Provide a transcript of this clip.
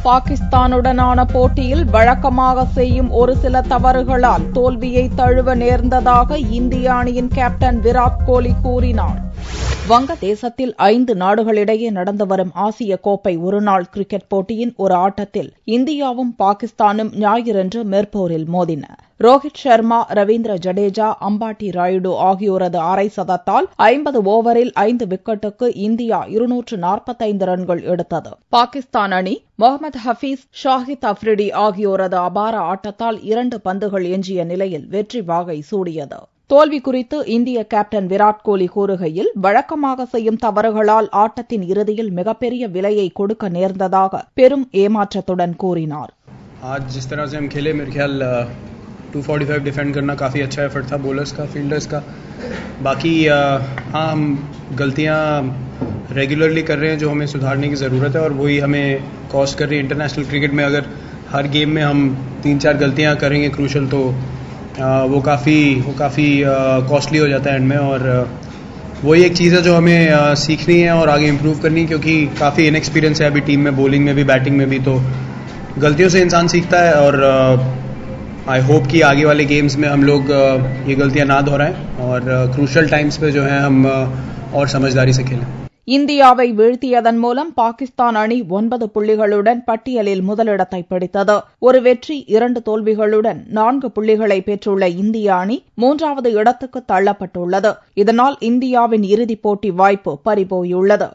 பாகிஸ்தானுடனான போட்டியில் வழக்கமாக செய்யும் ஒரு சில தவறுகளால் தோல்வியை தழுவ நேர்ந்ததாக இந்திய அணியின் கேப்டன் விராட் கோலி கூறினார். வங்கதேசத்தில் 5 நாடுகளிடையே நடந்து வரும் ஆசிய கோப்பை ஒருநாள் கிரிக்கெட் போட்டியின் ஒரு ஆட்டத்தில் இந்தியாவும் பாகிஸ்தானும் ஞாயிறன்று மிர்பூரில் மோதின. ரோஹித் சர்மா, ரவீந்திர ஜடேஜா, அம்பாட்டி ராயுடு ஆகியோரது அரை சதத்தால் 50 ஓவரில் 5 விக்கெட்டுக்கு இந்தியா 245 ரன்கள் எடுத்தது. பாகிஸ்தான் அணி முகமது ஹபீஸ், ஷாஹித் அப்ரிடி ஆகியோரது அபார ஆட்டத்தால் 2 பந்துகள் எஞ்சிய நிலையில் வெற்றி வாகை சூடியது. தோல்வி குறித்து இந்திய கேப்டன் விராட் கோலி கூறுகையில், வழக்கமாக செய்யும் தவறுகளால் ஆட்டத்தின் இறுதியில் மிகப்பெரிய விலையை கொடுக்க நேர்ந்ததாக பெரும் ஏமாற்றத்துடன் கூறினார். आज जिस तरह से हम खेले, मेरे ख्याल 245 डिफेंड करना काफ़ी अच्छा एफर्ट था बॉलर्स का, फील्डर्स का. बाकी हाँ, हम गलतियाँ रेगुलरली कर रहे हैं जो हमें सुधारने की ज़रूरत है और वही हमें कॉस्ट कर रही है. इंटरनेशनल क्रिकेट में अगर हर गेम में हम 3-4 गलतियाँ करेंगे क्रूशल, तो वो काफ़ी कॉस्टली हो जाता है एंड में. और वही एक चीज़ है जो हमें सीखनी है और आगे इम्प्रूव करनी है, क्योंकि काफ़ी इनएक्सपीरियंस है अभी टीम में, बॉलिंग में भी बैटिंग में भी. तो गलतियों से इंसान सीखता है और आई होप कि आगे वाले गेम्स में हम लोग ये गलतियां ना दोहराएं और क्रूशल टाइम्स पे जो है हम और समझदारी से खेलें. இந்தியாவை வீழ்த்தியதன் மூலம் பாகிஸ்தான் அணி 9 புள்ளிகளுடன் பட்டியலில் முதலிடத்தை பிடித்தது. ஒரு வெற்றி 2 தோல்விகளுடன் 4 புள்ளிகளை பெற்றுள்ள இந்திய அணி 3வது இடத்துக்கு தள்ளப்பட்டுள்ளது. இதனால் இந்தியாவின் இறுதிப் போட்டி வாய்ப்பு பறிபோயுள்ளது.